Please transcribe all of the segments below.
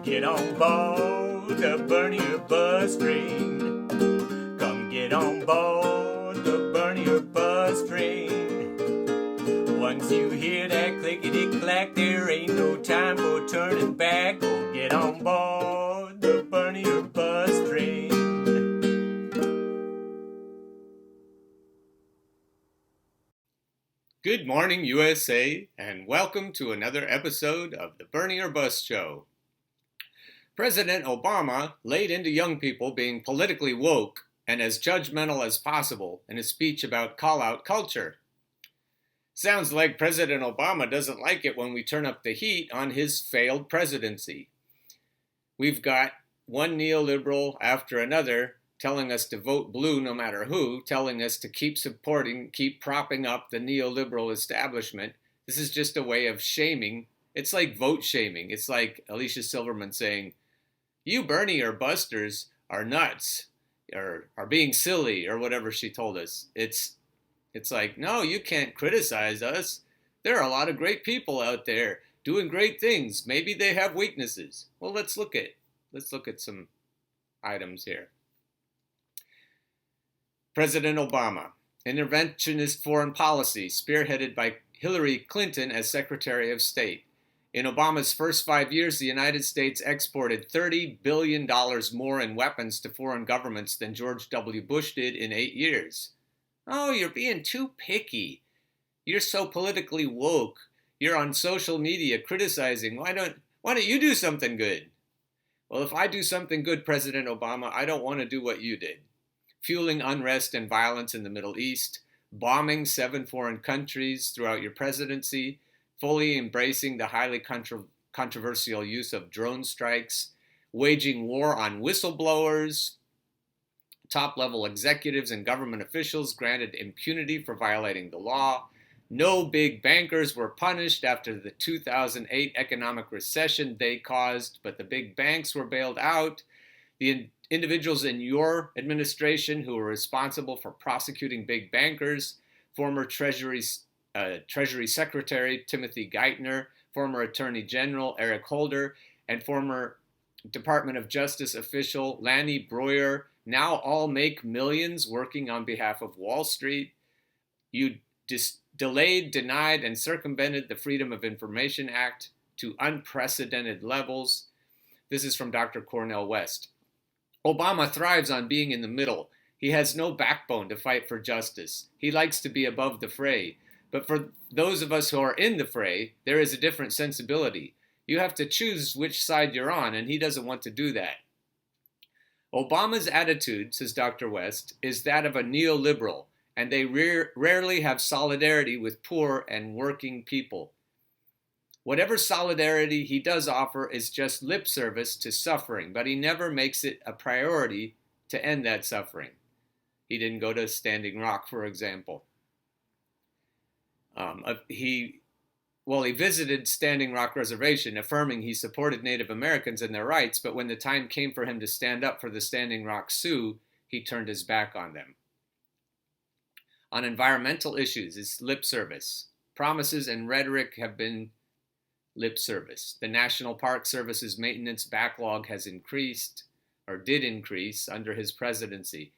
Get on board the Bernier bus train. Come get on board the Bernier bus train. Once you hear that clickety-clack, there ain't no time for turning back. Oh, get on board the Bernier bus train. Good morning, USA, and welcome to another episode of the Bernier Bus Show. President Obama laid into young people being politically woke and as judgmental as possible in a speech about call-out culture. Sounds like President Obama doesn't like it when we turn up the heat on his failed presidency. We've got one neoliberal after another telling us to vote blue no matter who, telling us to keep propping up the neoliberal establishment. This is just a way of shaming. It's like vote shaming. It's like Alicia Silverman saying, you Bernie or busters are nuts, or are being silly, or whatever she told us. It's like, no, you can't criticize us. There are a lot of great people out there doing great things. Maybe they have weaknesses. Well, let's look at some items here. President Obama, interventionist foreign policy spearheaded by Hillary Clinton as Secretary of State. In Obama's first 5 years, the United States exported $30 billion more in weapons to foreign governments than George W. Bush did in 8 years. Oh, you're being too picky. You're so politically woke. You're on social media criticizing. Why don't you do something good? Well, if I do something good, President Obama, I don't want to do what you did. Fueling unrest and violence in the Middle East, bombing 7 foreign countries throughout your presidency, fully embracing the highly controversial use of drone strikes, waging war on whistleblowers, top-level executives and government officials granted impunity for violating the law. No big bankers were punished after the 2008 economic recession they caused, but the big banks were bailed out. The individuals in your administration who were responsible for prosecuting big bankers, former Treasury Secretary Timothy Geithner, former Attorney General Eric Holder, and former Department of Justice official Lanny Breuer, now all make millions working on behalf of Wall Street. You delayed, denied, and circumvented the Freedom of Information Act to unprecedented levels. This is from Dr. Cornel West. Obama thrives on being in the middle. He has no backbone to fight for justice. He likes to be above the fray. But for those of us who are in the fray, there is a different sensibility. You have to choose which side you're on, and he doesn't want to do that. Obama's attitude, says Dr. West, is that of a neoliberal, and they rarely have solidarity with poor and working people. Whatever solidarity he does offer is just lip service to suffering, but he never makes it a priority to end that suffering. He didn't go to Standing Rock, for example. He visited Standing Rock Reservation, affirming he supported Native Americans and their rights, but when the time came for him to stand up for the Standing Rock Sioux, he turned his back on them. On environmental issues, it's lip service. Promises and rhetoric have been lip service. The National Park Service's maintenance backlog has did increase under his presidency.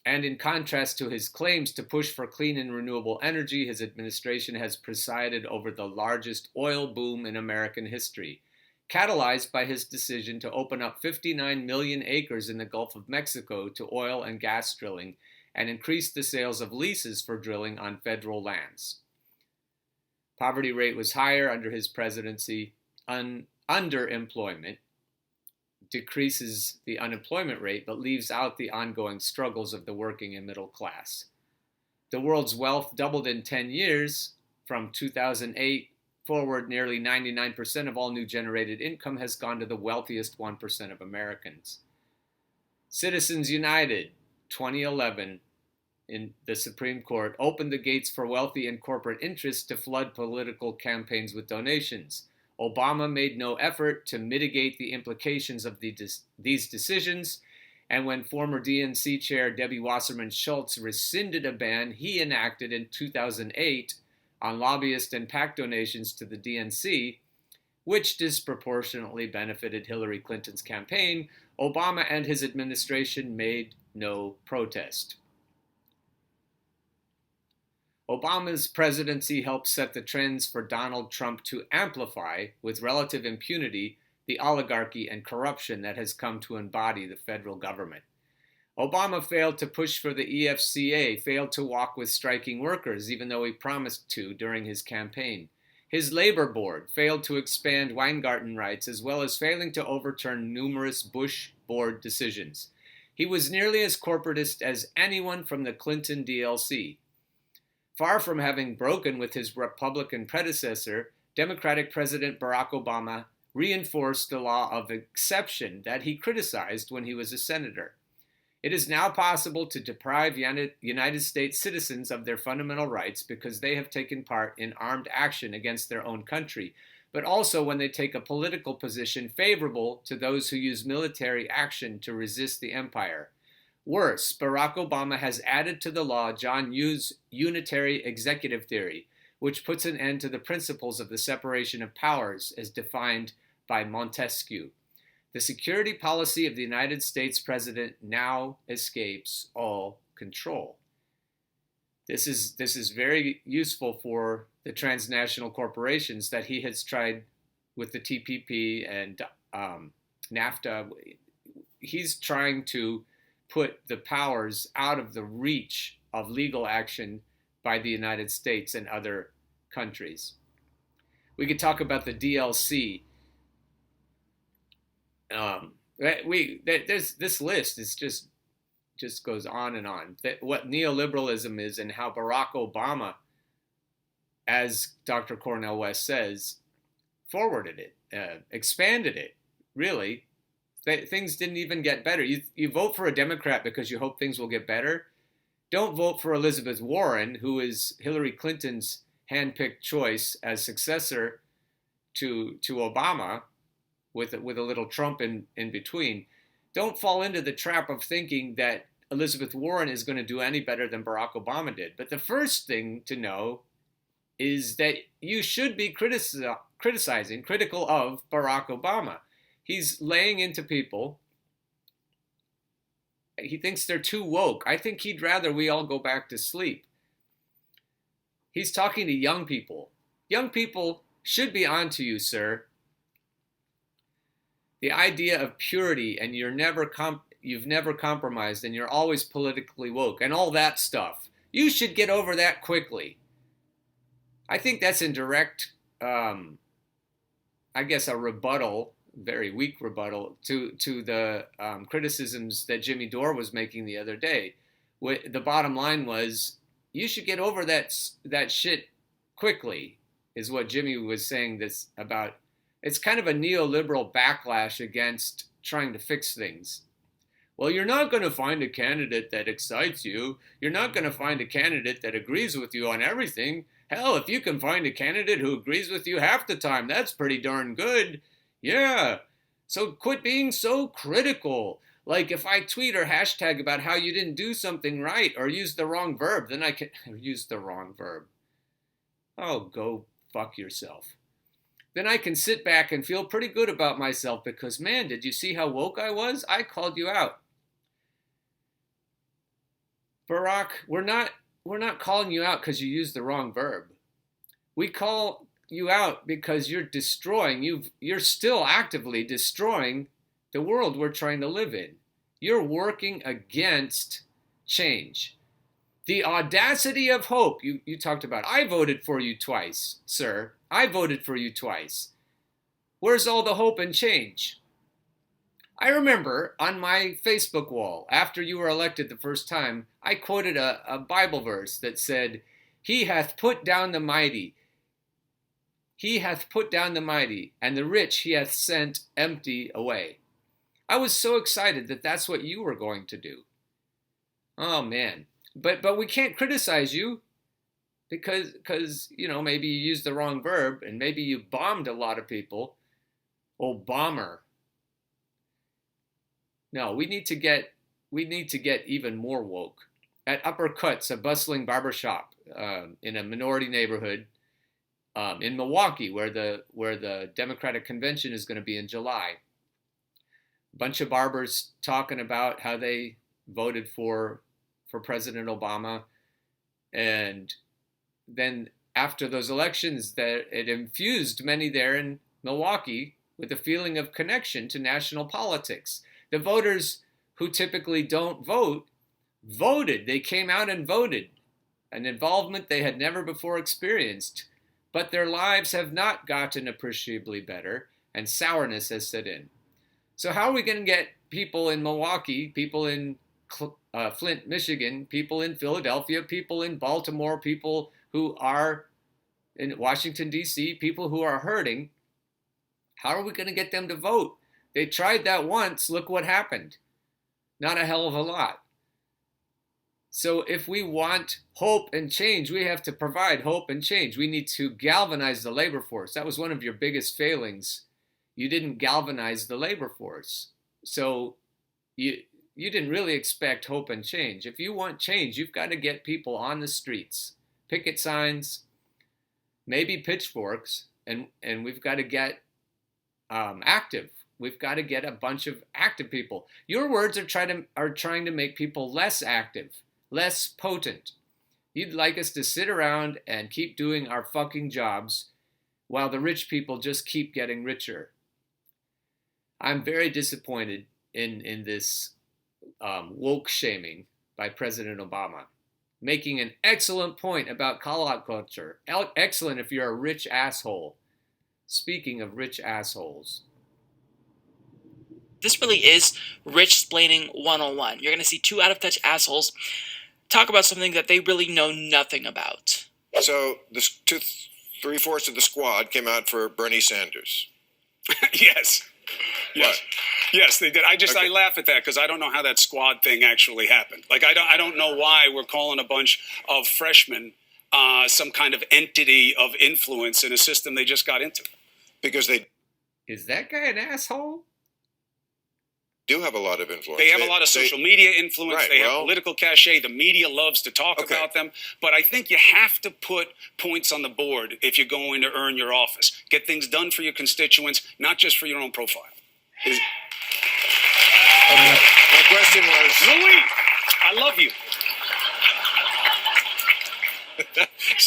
And in contrast to his claims to push for clean and renewable energy, his administration has presided over the largest oil boom in American history, catalyzed by his decision to open up 59 million acres in the Gulf of Mexico to oil and gas drilling and increase the sales of leases for drilling on federal lands. Poverty rate was higher under his presidency. Underemployment decreases the unemployment rate, but leaves out the ongoing struggles of the working and middle class. The world's wealth doubled in 10 years. From 2008 forward, nearly 99% of all new generated income has gone to the wealthiest 1% of Americans. Citizens United, 2011, in the Supreme Court, opened the gates for wealthy and corporate interests to flood political campaigns with donations. Obama made no effort to mitigate the implications of these decisions, and when former DNC chair Debbie Wasserman Schultz rescinded a ban he enacted in 2008 on lobbyist and PAC donations to the DNC, which disproportionately benefited Hillary Clinton's campaign, Obama and his administration made no protest. Obama's presidency helped set the trends for Donald Trump to amplify, with relative impunity, the oligarchy and corruption that has come to embody the federal government. Obama failed to push for the EFCA, failed to walk with striking workers, even though he promised to during his campaign. His labor board failed to expand Weingarten rights, as well as failing to overturn numerous Bush board decisions. He was nearly as corporatist as anyone from the Clinton DLC. Far from having broken with his Republican predecessor, Democratic President Barack Obama reinforced the law of exception that he criticized when he was a senator. It is now possible to deprive United States citizens of their fundamental rights because they have taken part in armed action against their own country, but also when they take a political position favorable to those who use military action to resist the empire. Worse, Barack Obama has added to the law John Yu's unitary executive theory, which puts an end to the principles of the separation of powers as defined by Montesquieu. The security policy of the United States president now escapes all control. This is very useful for the transnational corporations that he has tried with the TPP and NAFTA. He's trying to put the powers out of the reach of legal action by the United States and other countries. We could talk about the DLC. This list is just goes on and on. What neoliberalism is and how Barack Obama, as Dr. Cornel West says, forwarded it, expanded it. Really, things didn't even get better. You vote for a Democrat because you hope things will get better. Don't vote for Elizabeth Warren, who is Hillary Clinton's handpicked choice as successor to Obama, with a little Trump in between. Don't fall into the trap of thinking that Elizabeth Warren is going to do any better than Barack Obama did. But the first thing to know is that you should be critical of Barack Obama. He's laying into people. He thinks they're too woke. I think he'd rather we all go back to sleep. He's talking to young people. Young people should be on to you, sir. The idea of purity and you've never compromised and you're always politically woke and all that stuff. You should get over that quickly. I think that's in direct, a rebuttal, very weak rebuttal to the criticisms that Jimmy Dore was making the other day. The bottom line was, you should get over that shit quickly, is what Jimmy was saying this about. It's kind of a neoliberal backlash against trying to fix things. Well, you're not going to find a candidate that excites you. You're not going to find a candidate that agrees with you on everything. Hell, if you can find a candidate who agrees with you half the time, that's pretty darn good. Yeah. So quit being so critical. Like if I tweet or hashtag about how you didn't do something right or use the wrong verb, then I can use the wrong verb. Oh, go fuck yourself. Then I can sit back and feel pretty good about myself because, man, did you see how woke I was? I called you out. Barack, we're not calling you out because you used the wrong verb. We call you out because you're still actively destroying the world we're trying to live in. You're working against change. The audacity of hope you talked about. I voted for you twice, sir. I voted for you twice. Where's all the hope and change? I remember on my Facebook wall, after you were elected the first time, I quoted a Bible verse that said, "He hath put down the mighty. He hath put down the mighty, and the rich he hath sent empty away." I was so excited that that's what you were going to do. Oh, man. But we can't criticize you because maybe you used the wrong verb and maybe you bombed a lot of people. Oh, bomber. No, we need to get even more woke. At Upper Cuts, a bustling barbershop in a minority neighborhood, in Milwaukee, where the Democratic convention is going to be in July. A bunch of barbers talking about how they voted for President Obama, and then after those elections, that it infused many there in Milwaukee with a feeling of connection to national politics. The voters who typically don't vote voted. They came out and voted, an involvement they had never before experienced. But their lives have not gotten appreciably better, and sourness has set in. So how are we going to get people in Milwaukee, people in Flint, Michigan, people in Philadelphia, people in Baltimore, people who are in Washington, D.C., people who are hurting? How are we going to get them to vote? They tried that once. Look what happened. Not a hell of a lot. So if we want hope and change, we have to provide hope and change. We need to galvanize the labor force. That was one of your biggest failings. You didn't galvanize the labor force. So you didn't really expect hope and change. If you want change, you've got to get people on the streets. Picket signs, maybe pitchforks, and we've got to get active. We've got to get a bunch of active people. Your words are trying to make people less active, less potent. You'd like us to sit around and keep doing our fucking jobs while the rich people just keep getting richer. I'm very disappointed in this woke shaming by President Obama, making an excellent point about call-out culture. Excellent if you're a rich asshole. Speaking of rich assholes. This really is rich-splaining 101. You're going to see two out-of-touch assholes talk about something that they really know nothing about. So three-fourths of the squad came out for Bernie Sanders. Yes. Yes. Yes, they did. I laugh at that because I don't know how that squad thing actually happened. Like, I don't know why we're calling a bunch of freshmen some kind of entity of influence in a system they just got into. Because they Is that guy an asshole? do have a lot of influence. They have a lot of social media influence. Right, they have political cachet. The media loves to talk about them. But I think you have to put points on the board if you're going to earn your office. Get things done for your constituents, not just for your own profile. My question was... Louis, I love you.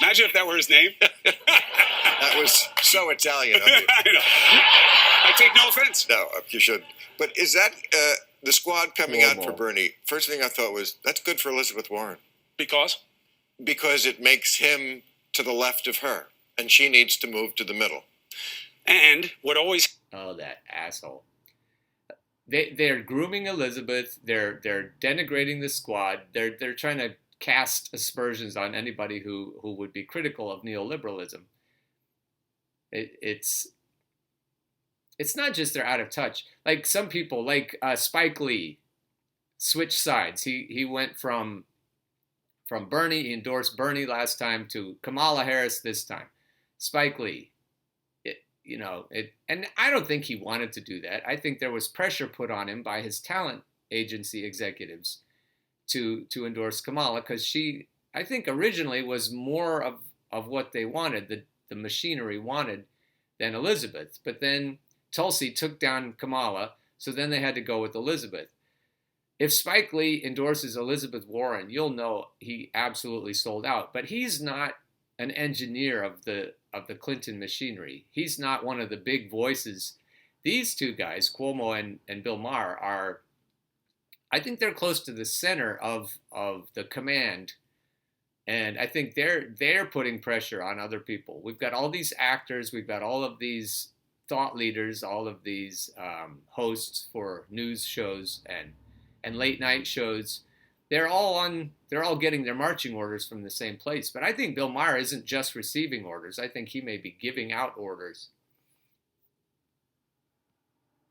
Imagine if that were his name. That was so Italian of you. I know. I take no offense. No, you should. But is that the squad coming out for Bernie? First thing I thought was, that's good for Elizabeth Warren. Because? Because it makes him to the left of her, and she needs to move to the middle. And what always... Oh, that asshole. They're grooming Elizabeth. They're denigrating the squad. They're trying to cast aspersions on anybody who would be critical of neoliberalism. It's not just they're out of touch. Like some people, like Spike Lee, switched sides. He went from Bernie, he endorsed Bernie last time, to Kamala Harris this time. Spike Lee, and I don't think he wanted to do that. I think there was pressure put on him by his talent agency executives to endorse Kamala, because she, I think, originally was more of what they wanted, the machinery wanted, than Elizabeth. But then Tulsi took down Kamala, so then they had to go with Elizabeth. If Spike Lee endorses Elizabeth Warren, you'll know he absolutely sold out. But he's not an engineer of the Clinton machinery. He's not one of the big voices. These two guys, Cuomo and Bill Maher, are, I think they're close to the center of the command. And I think they're putting pressure on other people. We've got all these actors, we've got all of these thought leaders, all of these hosts for news shows and late night shows. They're all getting their marching orders from the same place. But I think Bill Maher isn't just receiving orders. I think he may be giving out orders.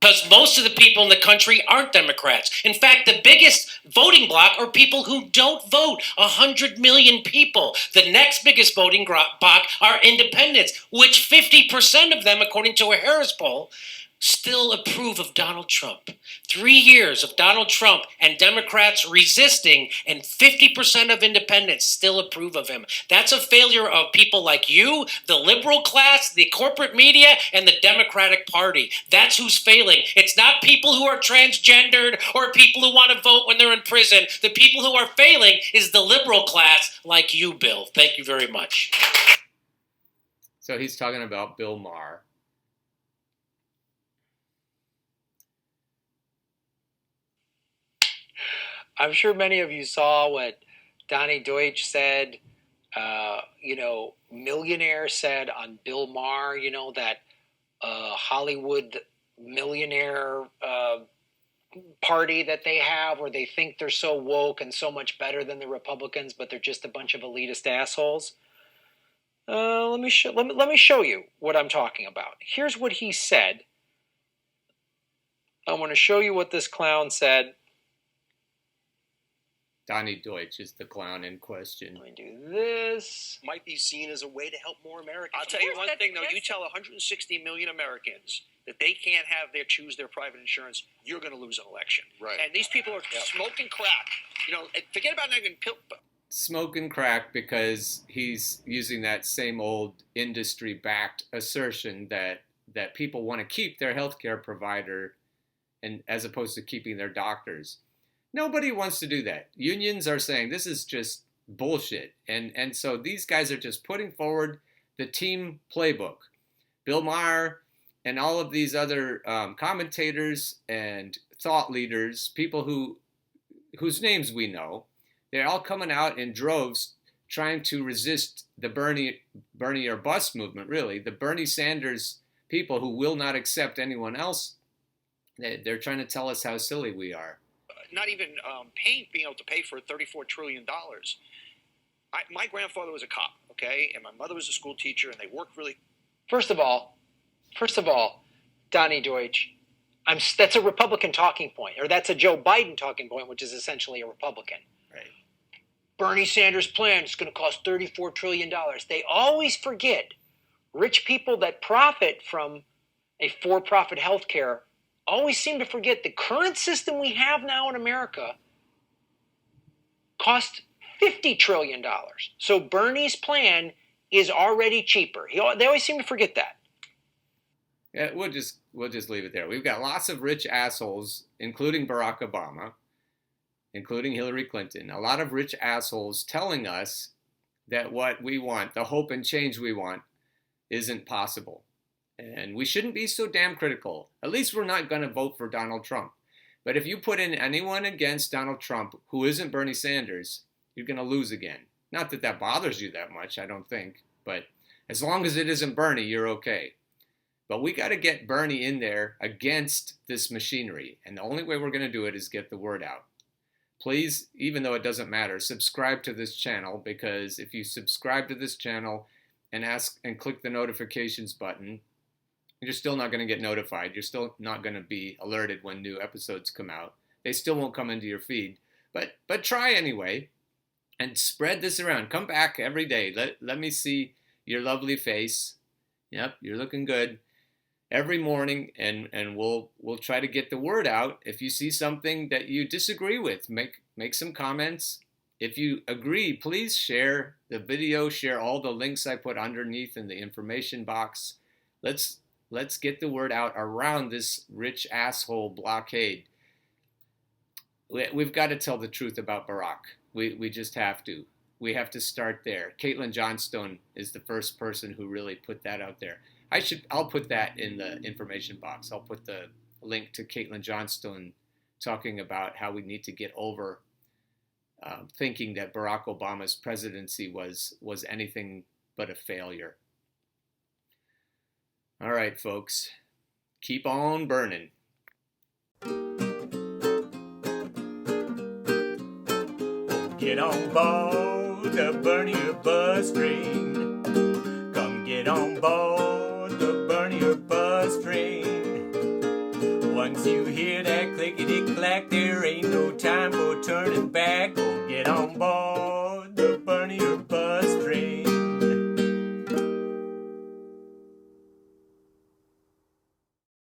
Because most of the people in the country aren't Democrats. In fact, the biggest voting bloc are people who don't vote. 100 million people. The next biggest voting bloc are independents, which 50% of them, according to a Harris poll, still approve of Donald Trump. 3 years of Donald Trump and Democrats resisting, and 50% of independents still approve of him. That's a failure of people like you, the liberal class, the corporate media, and the Democratic Party. That's who's failing. It's not people who are transgendered or people who want to vote when they're in prison. The people who are failing is the liberal class like you, Bill. Thank you very much. So he's talking about Bill Maher. I'm sure many of you saw what Donnie Deutsch said, millionaire said on Bill Maher, that Hollywood millionaire party that they have where they think they're so woke and so much better than the Republicans, but they're just a bunch of elitist assholes. Let me show you what I'm talking about. Here's what he said. I want to show you what this clown said. Donnie Deutsch is the clown in question. Let me do this. Might be seen as a way to help more Americans. I'll tell you one thing, though. You tell 160 million Americans that they can't choose their private insurance, you're going to lose an election. Right. And these people are smoking crack. Forget about not even smoking crack because he's using that same old industry-backed assertion that people want to keep their healthcare provider, and as opposed to keeping their doctors. Nobody wants to do that. Unions are saying this is just bullshit. And so these guys are just putting forward the team playbook. Bill Maher and all of these other commentators and thought leaders, people whose names we know, they're all coming out in droves trying to resist the Bernie or bust movement, really. The Bernie Sanders people who will not accept anyone else. They're trying to tell us how silly we are. not even being able to pay for $34 trillion. My grandfather was a cop, okay, and my mother was a school teacher, and they worked really. First of all, Donnie Deutsch, that's a Republican talking point, or that's a Joe Biden talking point, which is essentially a Republican. Right. Bernie Sanders' plan is going to cost $34 trillion. They always forget rich people that profit from a for-profit healthcare always seem to forget the current system we have now in America costs $50 trillion. So Bernie's plan is already cheaper. They always seem to forget that. Yeah, we'll just leave it there. We've got lots of rich assholes, including Barack Obama, including Hillary Clinton, a lot of rich assholes telling us that what we want, the hope and change we want, isn't possible. And we shouldn't be so damn critical. At least we're not going to vote for Donald Trump. But if you put in anyone against Donald Trump who isn't Bernie Sanders, you're going to lose again. Not that that bothers you that much, I don't think. But as long as it isn't Bernie, you're okay. But we got to get Bernie in there against this machinery. And the only way we're going to do it is get the word out. Please, even though it doesn't matter, subscribe to this channel, because if you subscribe to this channel and click the notifications button, you're still not going to get notified. You're still not going to be alerted when new episodes come out. They still won't come into your feed. But try anyway and spread this around. Come back every day. Let me see your lovely face. Yep, you're looking good. Every morning, and we'll try to get the word out. If you see something that you disagree with, make some comments. If you agree, please share the video, share all the links I put underneath in the information box. Let's get the word out around this rich asshole blockade. We've got to tell the truth about Barack. We just have to. We have to start there. Caitlin Johnstone is the first person who really put that out there. I'll put that in the information box. I'll put the link to Caitlin Johnstone talking about how we need to get over thinking that Barack Obama's presidency was anything but a failure. All right, folks, keep on burning. Get on board the Bernie bus train. Come get on board the Bernie bus train. Once you hear that clickety-clack, there ain't no time for turning back. Go get on board.